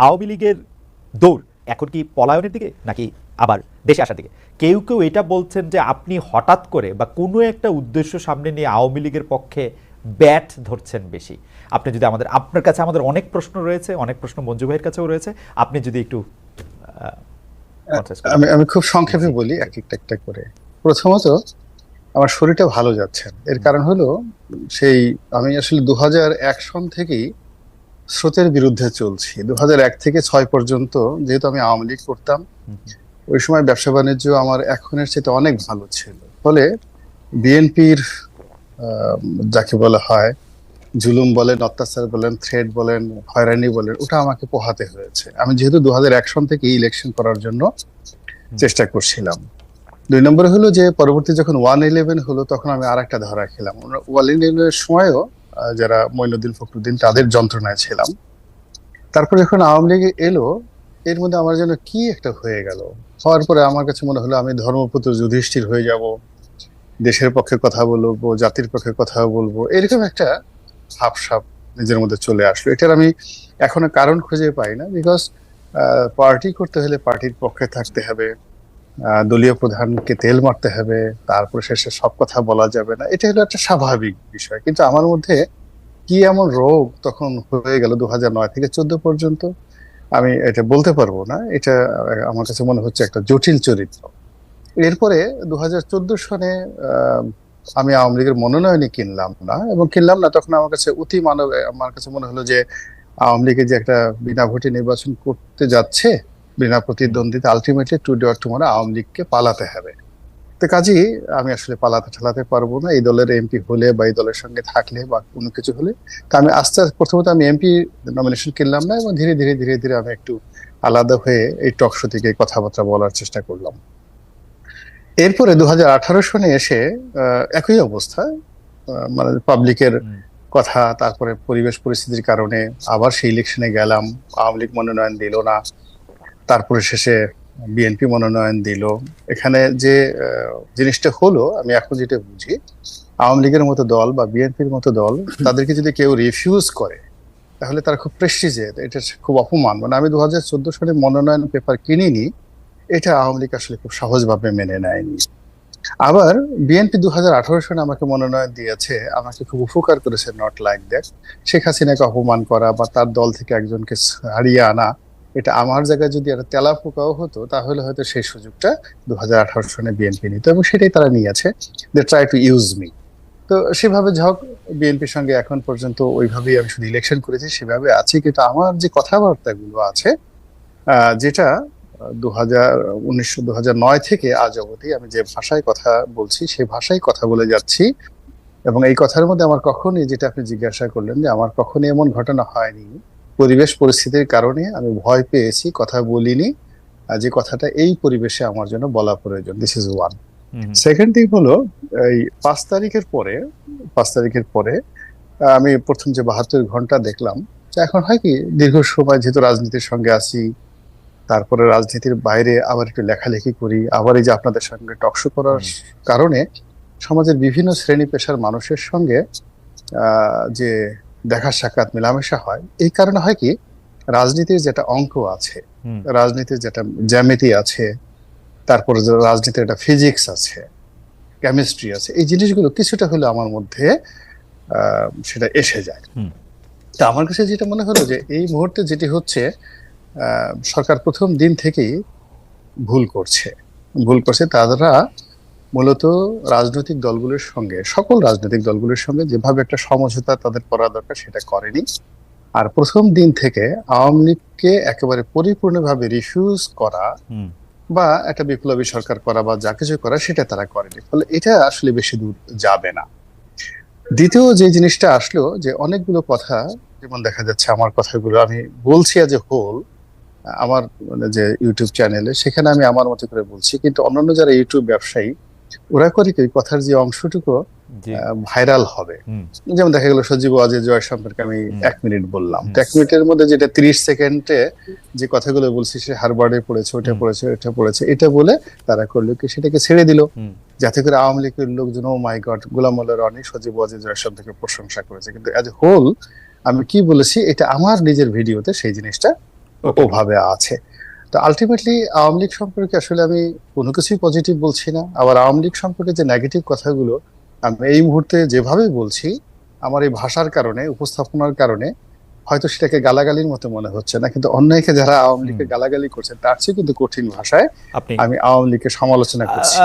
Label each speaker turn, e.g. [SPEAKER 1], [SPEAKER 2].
[SPEAKER 1] আওয়ামী লীগের দৌড় এখন কি পলায়নের দিকে নাকি আবার দেশে আসার দিকে? কেউ কেউ এটা বলছেন যে আপনি হঠাৎ করে বা কোনো একটা উদ্দেশ্য সামনে নিয়ে আওয়ামী লীগের পক্ষে ব্যাট ধরছেন বেশি। আপনি যদি আপনার কাছে আমাদের অনেক প্রশ্ন রয়েছে, অনেক প্রশ্ন মঞ্জু ভাইয়ের কাছেও রয়েছে, আপনি যদি একটু
[SPEAKER 2] আমি খুব সংক্ষেপে বলি এক একটা করে। প্রথমত, আমার শরীরটা ভালো যাচ্ছে না। এর কারণ হলো আমি আসলে 2001 সন থেকেই স্রোতের বিরুদ্ধে চলছি। 2001 থেকে 6 পর্যন্ত যেহেতু আমি আওয়ামী লীগ করতাম, ওই সময় ব্যবসা বাণিজ্য আমার এখনের চেয়ে অনেক ভালো ছিল। ফলে বিএনপির যাকে বলা হয় জুলুম বলেন, অত্যাচার বলেন, থ্রেড বলেন, হয়রানি বলেন, ওটা আমাকে পোহাতে হয়েছে। আমি যেহেতু 2001 সন থেকে ইলেকশন করার জন্য চেষ্টা করছিলাম। 2 নম্বরে হলো যে পরবর্তী যখন 111 হলো তখন আমি আর একটা ধরা খেলাম। 111 সময়ও যারা মঈনুদ্দিন ফখরুদ্দিন তাদের যন্ত্রণায় ছিলাম। তারপর যখন আওয়ামী লীগ এলো, এর মধ্যে আমার যেন কি একটা হয়ে গেল। হওয়ার পরে আমার কাছে মনে হলো আমি ধর্মপুত্র যুধিষ্ঠির হয়ে যাব, দেশের পক্ষে কথা বলবো, জাতির পক্ষে কথা বলবো, এরকম একটা ভাবসাব নিজের মধ্যে চলে আসলো। এটার আমি এখনো কারণ খুঁজে পাই না। বিকজ পার্টি করতে হলে পার্টির পক্ষে থাকতে হবে, দলীয় প্রধানকে তেল মারতে হবে, তারপর শেষে সব কথা বলা যাবে না। এটা হলো একটা স্বাভাবিক বিষয়। কিন্তু আমার মধ্যে কি এমন রোগ তখন হয়ে গেল 2009 থেকে 14 পর্যন্ত, আমি এটা বলতে পারবো না। এটা আমার কাছে মনে হচ্ছে একটা জটিল চরিত্র। এরপরে 2014 সনে আমি আওয়ামী লীগের মনোনয়নই কিনলাম না, এবং কিনলাম না তখন আমার কাছে অতি মানব, আমার কাছে মনে হলো যে আওয়ামী লীগের যে একটা বিনা ভোটে নির্বাচন করতে যাচ্ছে, বিনা প্রতিদ্বন্দ্বিতা, ultimately today or tomorrow Awami লীগকে পালাতে হবে। তো কাজেই আমি আসলে ঠালাতে পারবো না এই দলের এমপি হলে বা এই দলের সঙ্গে থাকলে বা কোনো কিছু হলে। তা আমি প্রথমত আমি এমপি নমিনেশন কিনলাম না, এবং ধীরে ধীরে ধীরে ধীরে আমি একটু আলাদা হয়ে এই টক শো থেকে কথাবার্তা বলার চেষ্টা করলাম। এরপরে 2018 সনে এসে একই অবস্থা, মানে পাবলিকের কথা, তারপরে পরিবেশ পরিস্থিতির কারণে আবার সেই ইলেকশনে গেলাম, আওয়ামী লীগ মনোনয়ন দিল না, তারপরে শেষে বিএনপি মনোনয়ন দিল। এখানে যে জিনিসটা হলো, আমি এখন যেটা বুঝি, আওয়ামী লীগের মতো দল বা বিএনপির মতো দল, তাদেরকে যদি কেউ রিফিউজ করে তাহলে তারা খুব প্রেস্টিজে, এটা খুব অপমান। মানে আমি 2014 সালে মনোনয়ন পেপার কিনিনি, এটা আওয়ামী লীগ আসলে খুব সহজভাবে মেনে নেয়নি। আবার বিএনপি 2018 সালে আমাকে মনোনয়ন দিয়েছে, আমাকে খুব উপকার করেছে, নট লাইক দ্যাট। শেখ হাসিনাকে অপমান করা বা তার দল থেকে একজনকে হারিয়ে আনা, এটা আমার জায়গায় যদি একটা তেলা পোকাও হতো তাহলে হয়তো সেই সুযোগটা 2018 সনে বিএনপি নিত, এবং সেটাই তারা নিয়েছে। They try to use me. তো সেভাবে হোক, বিএনপির সঙ্গে এখন পর্যন্ত ওইভাবেই আমি শুধু ইলেকশন করেছি, সেভাবে আছি। কিন্তু আমার যে কথাবার্তাগুলো আছে, যেটা 2009 থেকে আজ অবধি আমি যে ভাষায় কথা বলছি সেই ভাষায় কথা বলে যাচ্ছি। এবং এই কথার মধ্যে আমার কখনই, যেটা আপনি জিজ্ঞাসা করলেন, যে আমার কখনই এমন ঘটনা হয়নি পরিবেশ পরিস্থিতির কারণে আমি ভয় পেয়েছি, কথা বলিনি, যে কথাটা এই পরিবেশে আমার জন্য বলা প্রয়োজন। This is one. Second thing হলো, এই 5 তারিখের পরে আমি প্রথম যে 72 ঘন্টা দেখলাম, এখন হয় কি, দীর্ঘ সময় যেহেতু রাজনীতির সঙ্গে আছি, তারপরে রাজনীতির বাইরে আবার একটু লেখালেখি করি, আবার এই যে আপনাদের সঙ্গে টকশো করার কারণে সমাজের বিভিন্ন শ্রেণী পেশার মানুষের সঙ্গে যে দেখা সাক্ষাৎ মেলামেশা হয়, এই কারণে হয় কি, রাজনীতির যেটা অঙ্ক আছে, রাজনীতির যেটা জ্যামিতি আছে, তারপরে রাজনীতির একটা ফিজিক্স আছে, কেমিস্ট্রি আছে, এই জিনিসগুলো কিছুটা হলে আমার মধ্যে সেটা এসে যায়। তা আমার কাছে যেটা মনে হলো যে এই মুহূর্তে যেটি হচ্ছে, সরকার প্রথম দিন থেকেই ভুল করছে। তারা মূলত রাজনৈতিক দলগুলোর সঙ্গে, সকল রাজনৈতিক দলগুলোর সঙ্গে যেভাবে একটা সমঝোতা তাদের করা দরকার সেটা করেনি। আর প্রথম দিন থেকে আওয়ামী লীগকে একেবারে পরিপূর্ণভাবে রিফিউজ করা বা একটা বিপ্লবী সরকার করা বা যা কিছু করা, সেটা তারা করেনি। ফলে এটা আসলে বেশি দূর যাবে না। দ্বিতীয় যে জিনিসটা আসলো, যে অনেকগুলো কথা, যেমন দেখা যাচ্ছে আমার কথাগুলো আমি বলছি আজ এ হোল, আমার মানে যে ইউটিউব চ্যানেলে, সেখানে আমি আমার মতো করে বলছি, কিন্তু অন্যান্য যারা ইউটিউব ব্যবসায়ী, ওরা করে কি, কথার যে অংশটুকু ভাইরাল হবে, যেমন দেখা গেল সজীব ওয়াজেদ জয় সম্পর্কে আমি 1 মিনিট বললাম, তো 1 মিনিটের মধ্যে যেটা 30 সেকেন্ডে যে কথাগুলো বলছি, সে হারবার্ডে পড়েছে, ওটা পড়েছে, এটা পড়েছে, এটা বলে তারা করলো কি, সেটাকে ছেড়ে দিল, যাতে করে আওয়ামী লীগের লোকজন, ও মাই গড, গোলাম মোল্লা রনি সজীব ওয়াজেদ জয় সম্পর্কে প্রশংসা করেছে। কিন্তু অ্যাজ এ হোল আমি কি বলেছি, এটা আমার নিজের ভিডিওতে সেই জিনিসটা
[SPEAKER 1] Okay.
[SPEAKER 2] ওভাবে আছে। তো আলটিমেটলি আওয়ামী লীগ সম্পর্কে আসলে আমি কোনো কিছুই পজিটিভ বলছি না, আবার আওয়ামী লীগ সম্পর্কে যে নেগেটিভ কথাগুলো আমি এই মুহূর্তে যেভাবে বলছি, আমার এই ভাষার কারণে, উপস্থাপনার কারণে হয়তো সেটাকে গালাগালির মতো মনে হচ্ছে না, কিন্তু অন্যায়কে যারা আওয়ামী লীগকে গালাগালি করছে তার চেয়ে কিন্তু কঠিন ভাষায়
[SPEAKER 1] আপনি
[SPEAKER 2] আমি আওয়ামী লীগকে সমালোচনা করছি।